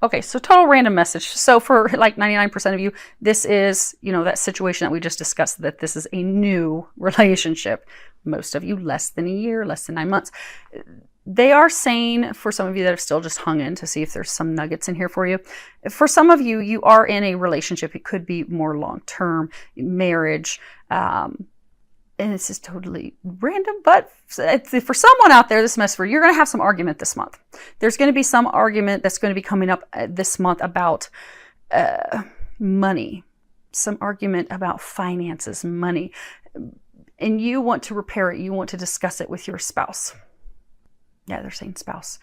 Okay, so total random message. So for like 99% of you, this is, that situation that we just discussed, that this is a new relationship. Most of you, less than a year, less than 9 months. They are saying, for some of you that have still just hung in to see if there's some nuggets in here for you. For some of you, you are in a relationship. It could be more long-term, marriage, and this is totally random, but for someone out there, this message for you're going to have some argument this month. There's going to be some argument that's going to be coming up this month about money, some argument about finances, money, and you want to repair it. You want to discuss it with your spouse. Yeah, they're saying spouse.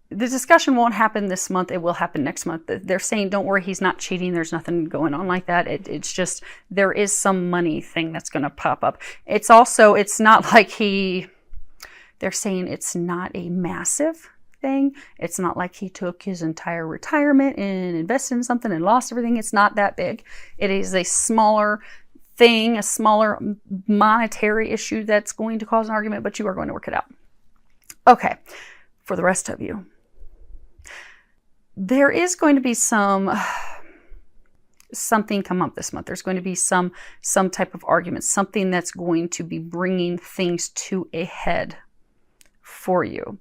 The discussion won't happen this month. It will happen next month. They're saying, don't worry, he's not cheating. There's nothing going on like that. It's just, there is some money thing that's going to pop up. It's not like they're saying it's not a massive thing. It's not like he took his entire retirement and invested in something and lost everything. It's not that big. It is a smaller thing, a smaller monetary issue that's going to cause an argument, but you are going to work it out. Okay, for the rest of you. There is going to be something come up this month. There's going to be some type of argument, something that's going to be bringing things to a head for you.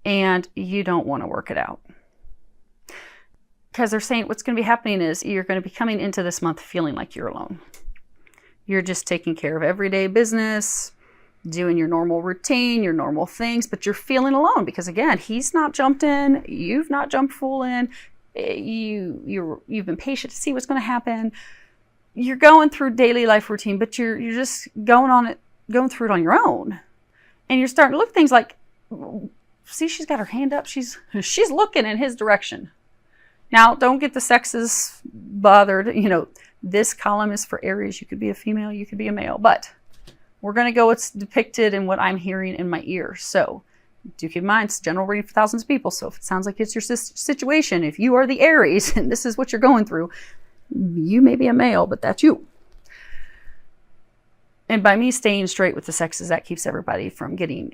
And you don't want to work it out. Because they're saying what's going to be happening is you're going to be coming into this month feeling like you're alone. You're just taking care of everyday business, doing your normal routine, your normal things, but you're feeling alone because, again, he's not jumped in, you've not jumped full in, you've been patient to see what's going to happen. You're going through daily life routine, but you're just going through it on your own, and you're starting to look at things like, see, she's got her hand up, she's looking in his direction. Now, don't get the sexes bothered. This column is for Aries. You could be a female, you could be a male, but we're going to go what's depicted and what I'm hearing in my ear. So do keep in mind, it's general reading for thousands of people. So if it sounds like it's your situation, if you are the Aries and this is what you're going through, you may be a male, but that's you. And by me staying straight with the sexes, that keeps everybody from getting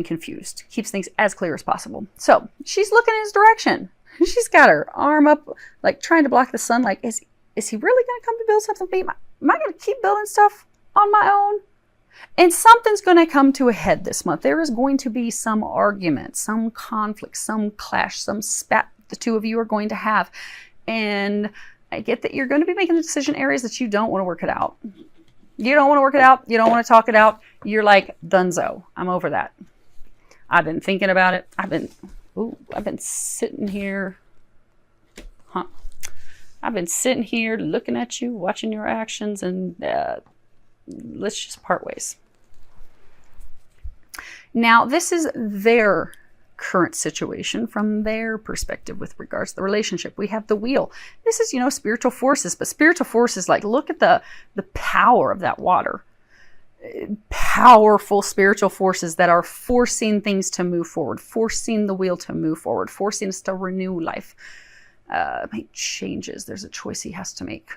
confused, keeps things as clear as possible. So she's looking in his direction. She's got her arm up, like trying to block the sun. Like, is he really going to come to build something for me? Am I going to keep building stuff on my own? And something's going to come to a head this month. There is going to be some argument, some conflict, some clash, some spat the two of you are going to have. And I get that you're going to be making the decision, Aries, that you don't want to work it out. You don't want to work it out. You don't want to talk it out. You're like, dunzo. I'm over that. I've been thinking about it. I've been sitting here. I've been sitting here looking at you, watching your actions, and let's just part ways. Now, this is their current situation from their perspective with regards to the relationship. We have the wheel. This is, spiritual forces, but spiritual forces, like, look at the power of that water. Powerful spiritual forces that are forcing things to move forward, forcing the wheel to move forward, forcing us to renew life, make changes. There's a choice he has to make.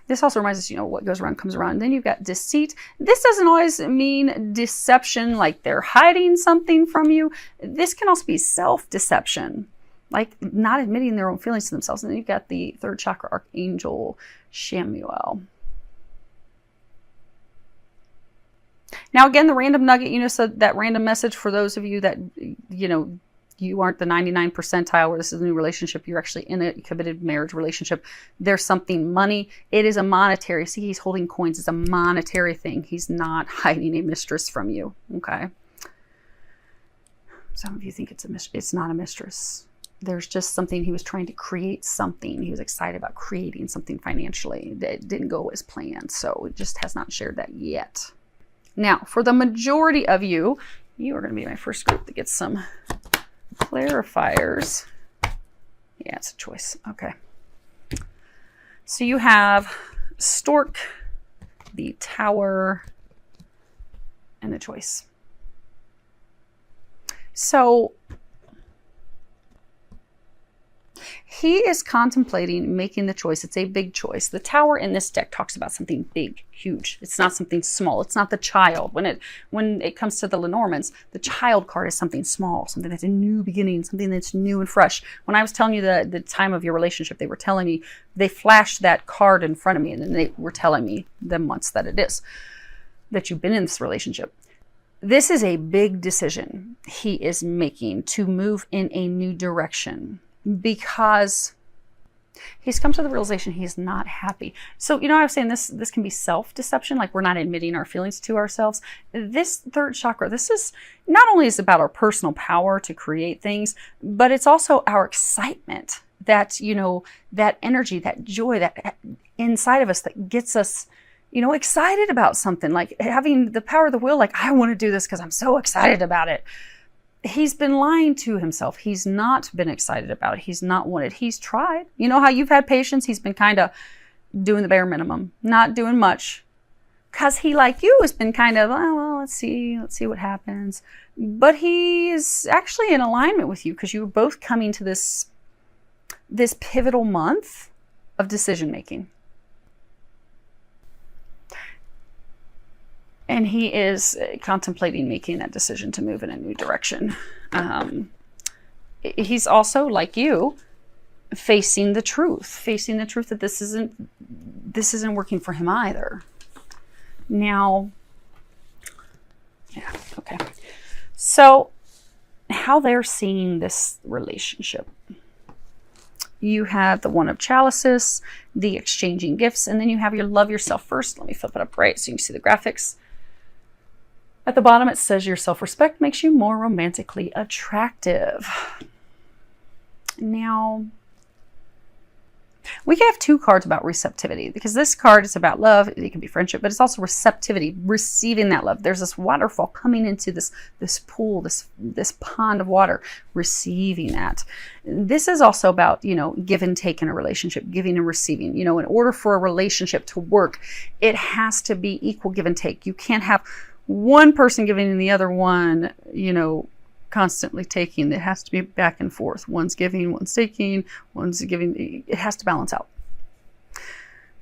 This also reminds us, what goes around comes around. And then you've got deceit. This doesn't always mean deception, like they're hiding something from you. This can also be self-deception, like not admitting their own feelings to themselves. And then you've got the third chakra archangel, Shamuel. Now, again, the random nugget, so that random message for those of you that, you aren't the 99 percentile where this is a new relationship. You're actually in a committed marriage relationship. There's something money. It is a monetary. See, he's holding coins. It's a monetary thing. He's not hiding a mistress from you. Okay. Some of you think it's not a mistress. There's just something. He was trying to create something. He was excited about creating something financially that didn't go as planned. So it just has not shared that yet. Now, for the majority of you, you are going to be my first group that gets some clarifiers. Yeah, it's a choice. Okay. So you have Stork, the Tower, and the choice. So he is contemplating making the choice. It's a big choice. The Tower in this deck talks about something big, huge. It's not something small. It's not the Child. When it comes to the Lenormands, the Child card is something small, something that's a new beginning, something that's new and fresh. When I was telling you the time of your relationship, they were telling me, they flashed that card in front of me, and then they were telling me the months that it is that you've been in this relationship. This is a big decision he is making to move in a new direction, because he's come to the realization he's not happy. So, I was saying this can be self-deception, like we're not admitting our feelings to ourselves. This third chakra, this is not only is about our personal power to create things, but it's also our excitement, that, that energy, that joy that inside of us that gets us, excited about something, like having the power of the will, like I want to do this because I'm so excited about it. He's been lying to himself. He's not been excited about it. He's not wanted. He's tried. You know how you've had patience? He's been kind of doing the bare minimum, not doing much. Because he, like you, has been kind of, oh, well, let's see what happens. But he is actually in alignment with you, because you were both coming to this pivotal month of decision making. And he is contemplating making that decision to move in a new direction. He's also, like you, facing the truth that this isn't working for him either. Now, yeah, okay. So, how they're seeing this relationship. You have the One of Chalices, the exchanging gifts, and then you have your love yourself first. Let me flip it up right so you can see the graphics. At the bottom, it says your self-respect makes you more romantically attractive. Now, we can have two cards about receptivity, because this card is about love. It can be friendship, but it's also receptivity, receiving that love. There's this waterfall coming into this pool, this pond of water, receiving that. This is also about, give and take in a relationship, giving and receiving. In order for a relationship to work, it has to be equal give and take. You can't have one person giving and the other one, constantly taking. It has to be back and forth. One's giving, one's taking, one's giving. It has to balance out.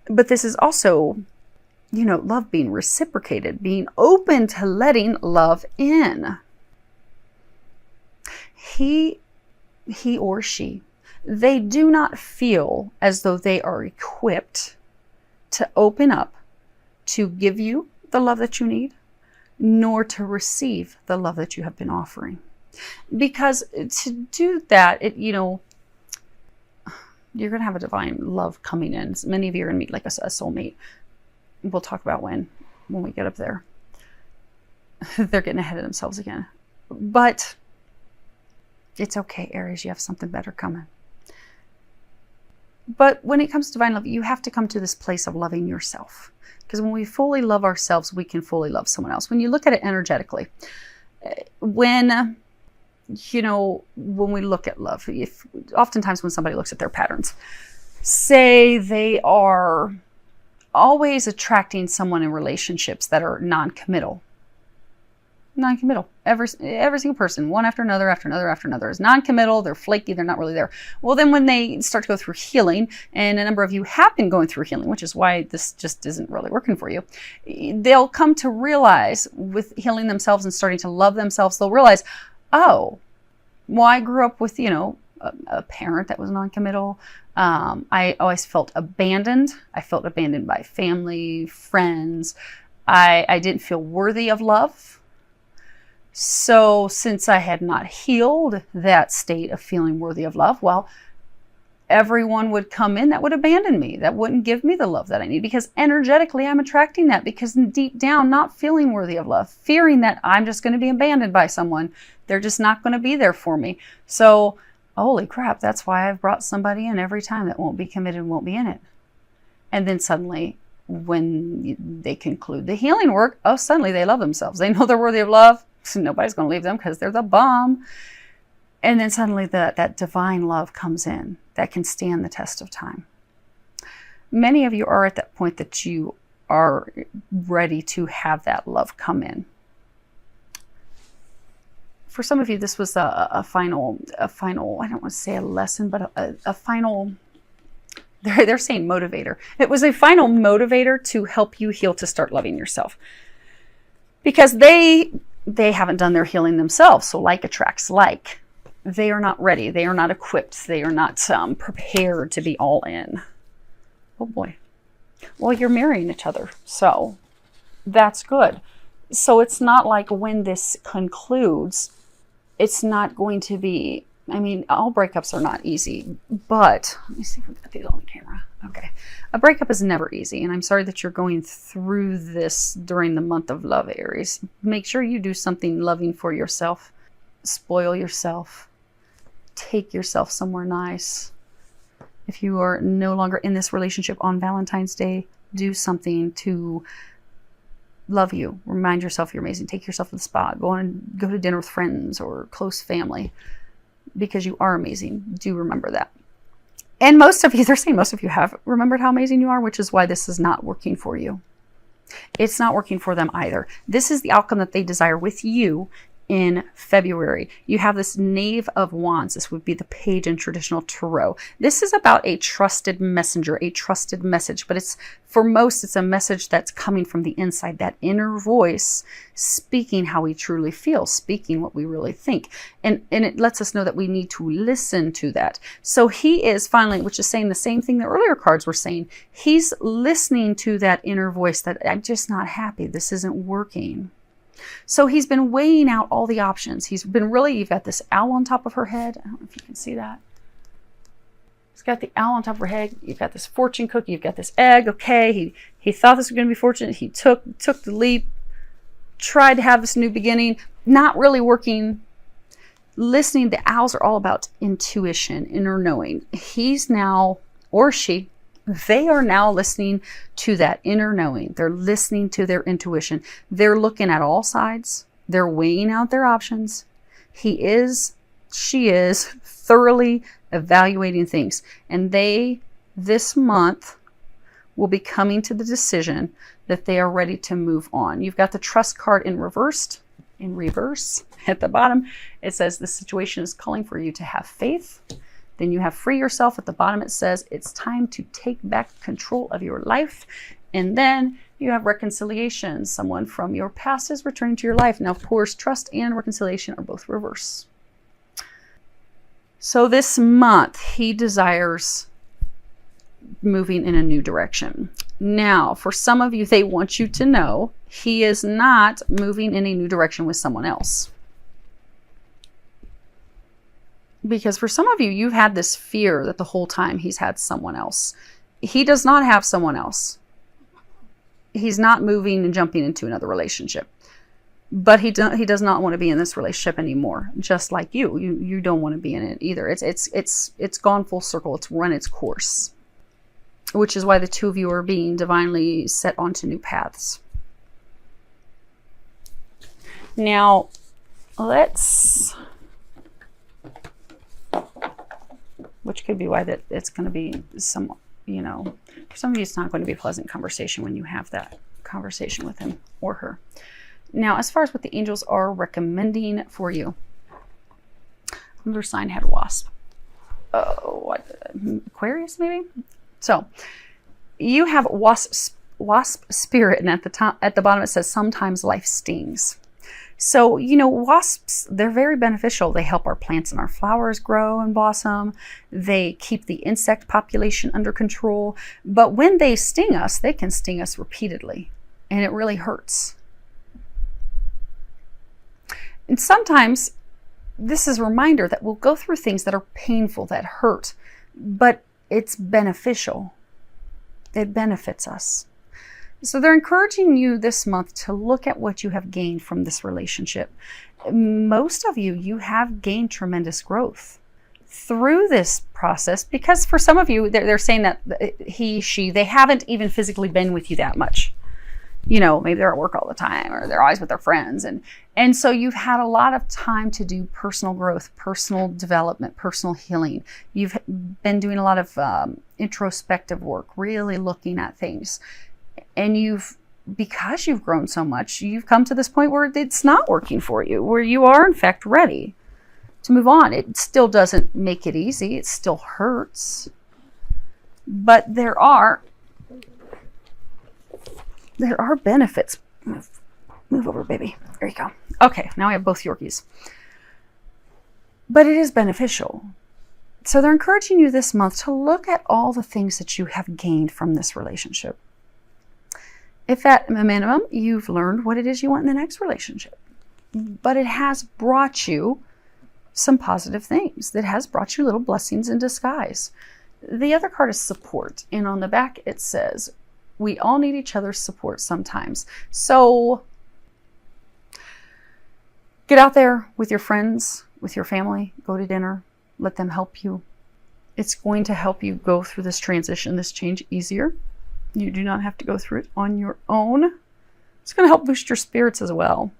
But this is also, love being reciprocated, being open to letting love in. He or she, they do not feel as though they are equipped to open up, to give you the love that you need, nor to receive the love that you have been offering. Because to do that, you're going to have a divine love coming in. Many of you are going to meet like a soulmate. We'll talk about when we get up there. They're getting ahead of themselves again. But it's okay, Aries, you have something better coming. But when it comes to divine love, you have to come to this place of loving yourself. Because when we fully love ourselves, we can fully love someone else. When you look at it energetically, when we look at love, oftentimes when somebody looks at their patterns, say they are always attracting someone in relationships that are non-committal. Every single person, one after another is non-committal. They're flaky. They're not really there. Well, then when they start to go through healing, and a number of you have been going through healing, which is why this just isn't really working for you, they'll come to realize, with healing themselves and starting to love themselves, they'll realize, oh, well, I grew up with, a parent that was non-committal. I always felt abandoned. I felt abandoned by family, friends. I didn't feel worthy of love. So since I had not healed that state of feeling worthy of love, well, everyone would come in that would abandon me, that wouldn't give me the love that I need, because energetically I'm attracting that, because deep down, not feeling worthy of love, fearing that I'm just going to be abandoned by someone. They're just not going to be there for me. So, holy crap, that's why I've brought somebody in every time that won't be committed and won't be in it. And then suddenly, when they conclude the healing work, suddenly they love themselves. They know they're worthy of love. So nobody's going to leave them because they're the bomb. And then suddenly that divine love comes in that can stand the test of time. Many of you are at that point that you are ready to have that love come in. for some of you, this was a final, I don't want to say a lesson, but a final, they're saying motivator. It was a final motivator to help you heal, to start loving yourself. Because they haven't done their healing themselves. So like attracts like. They are not ready. They are not equipped. They are not prepared to be all in. Oh boy. Well, you're marrying each other. So that's good. So it's not like when this concludes, it's not going to be, I mean, all breakups are not easy, but let me see if we got these on camera. Okay. A breakup is never easy. And I'm sorry that you're going through this during the month of love, Aries. Make sure you do something loving for yourself. Spoil yourself. Take yourself somewhere nice. If you are no longer in this relationship on Valentine's Day, do something to love you. Remind yourself you're amazing. Take yourself to the spa. Go to dinner with friends or close family, because you are amazing. Do remember that. And most of you, they're saying most of you have remembered how amazing you are, which is why this is not working for you. It's not working for them either. This is the outcome that they desire with you in February. You have this Knave of Wands. This would be the page in traditional tarot. This is about a trusted messenger, a trusted message, but it's, for most, it's a message that's coming from the inside, that inner voice speaking how we truly feel, speaking what we really think. And it lets us know that we need to listen to that. So he is finally, which is saying the same thing the earlier cards were saying, he's listening to that inner voice that I'm just not happy. This isn't working. So he's been weighing out all the options. He's been really, you've got this owl on top of her head. I don't know if you can see that. He's got the owl on top of her head. You've got this fortune cookie. You've got this egg. Okay, he thought this was going to be fortunate. He took the leap, tried to have this new beginning, not really working. Listening, the owls are all about intuition, inner knowing. He's now, or she, they are now listening to that inner knowing. They're listening to their intuition. They're looking at all sides. They're weighing out their options. She is thoroughly evaluating things. And they, this month, will be coming to the decision that they are ready to move on. You've got the trust card in reverse at the bottom. It says the situation is calling for you to have faith. Then you have free yourself. At the bottom it says it's time to take back control of your life. And then you have reconciliation. Someone from your past is returning to your life. Now, of course, trust and reconciliation are both reverse. So this month, he desires moving in a new direction. Now, for some of you, they want you to know he is not moving in a new direction with someone else. Because for some of you, you've had this fear that the whole time he's had someone else. He does not have someone else. He's not moving and jumping into another relationship. But he does not want to be in this relationship anymore. Just like you. You don't want to be in it either. It's gone full circle. It's run its course. Which is why the two of you are being divinely set onto new paths. Now, which could be why that it's going to be some, for some of you, it's not going to be a pleasant conversation when you have that conversation with him or her. Now, as far as what the angels are recommending for you, another sign had wasp. Aquarius, maybe? So, you have wasp spirit, and at the bottom it says, sometimes life stings. So, wasps, they're very beneficial. They help our plants and our flowers grow and blossom. They keep the insect population under control. But when they sting us, they can sting us repeatedly, and it really hurts. And sometimes this is a reminder that we'll go through things that are painful, that hurt, but it's beneficial. It benefits us. So they're encouraging you this month to look at what you have gained from this relationship. Most of you have gained tremendous growth through this process, because for some of you, they're saying that they haven't even physically been with you that much. Maybe they're at work all the time, or they're always with their friends. And so you've had a lot of time to do personal growth, personal development, personal healing. You've been doing a lot of introspective work, really looking at things. And you've because you've grown so much, you've come to this point where it's not working for you, where you are in fact ready to move on. It still doesn't make it easy. It still hurts. But there are benefits. Move over, baby. There you go. Okay, now I have both Yorkies. But it is beneficial. So they're encouraging you this month to look at all the things that you have gained from this relationship. If at a minimum, you've learned what it is you want in the next relationship, but it has brought you some positive things. That has brought you little blessings in disguise. The other card is support. And on the back, it says, we all need each other's support sometimes. So get out there with your friends, with your family, go to dinner, let them help you. It's going to help you go through this transition, this change easier. You do not have to go through it on your own. It's going to help boost your spirits as well.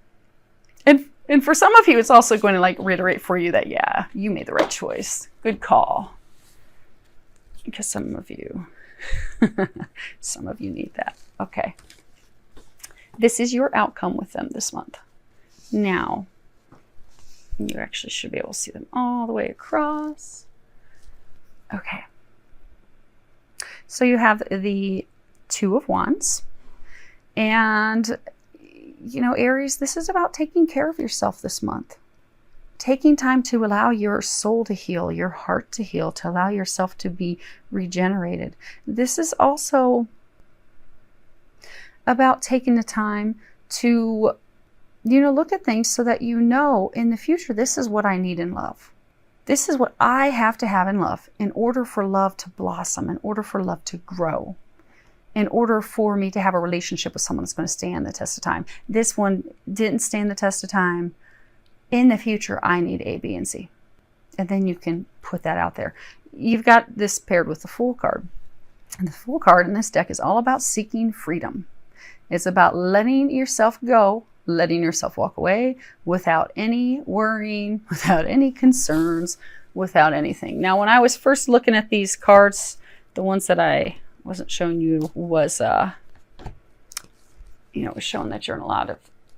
And for some of you, it's also going to like reiterate for you that, yeah, you made the right choice. Good call. Because some of you need that. Okay. This is your outcome with them this month. Now, you actually should be able to see them all the way across. Okay. So you have the Two of Wands. And, you know, Aries, this is about taking care of yourself this month. Taking time to allow your soul to heal, your heart to heal, to allow yourself to be regenerated. This is also about taking the time to, you know, look at things so that you know in the future, this is what I need in love. This is what I have to have in love in order for love to blossom, in order for love to grow, in order for me to have a relationship with someone that's going to stand the test of time. This one didn't stand the test of time. In the future, I need A, B, and C. And then you can put that out there. You've got this paired with the Fool card. And the Fool card in this deck is all about seeking freedom. It's about letting yourself go, letting yourself walk away without any worrying, without any concerns, without anything. Now, when I was first looking at these cards, the ones that I wasn't showing you was, it was showing that you're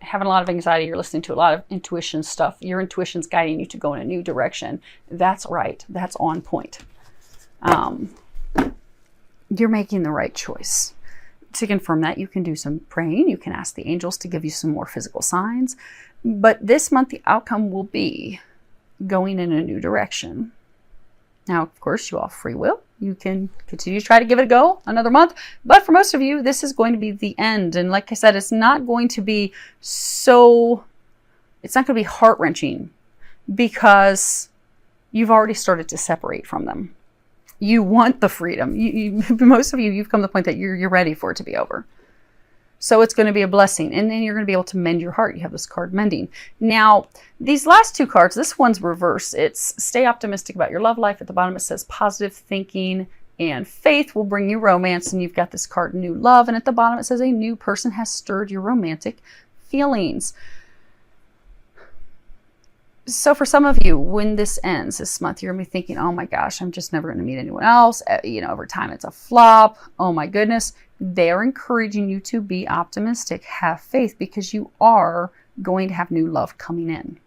having a lot of anxiety. You're listening to a lot of intuition stuff. Your intuition's guiding you to go in a new direction. That's right. That's on point. You're making the right choice. To confirm that, you can do some praying. You can ask the angels to give you some more physical signs. But this month, the outcome will be going in a new direction. Now, of course, you all have free will. You can continue to try to give it a go another month. But for most of you, this is going to be the end. And like I said, it's not going to be heart-wrenching because you've already started to separate from them. You want the freedom. Most of you, you've come to the point that you're ready for it to be over. So it's going to be a blessing. And then you're going to be able to mend your heart. You have this card mending. Now, these last two cards, this one's reverse. It's stay optimistic about your love life. At the bottom, it says positive thinking and faith will bring you romance. And you've got this card, new love. And at the bottom, it says a new person has stirred your romantic feelings. So for some of you, when this ends this month, you're going to be thinking, oh my gosh, I'm just never going to meet anyone else. Over time, it's a flop. Oh my goodness. They're encouraging you to be optimistic, have faith, because you are going to have new love coming in.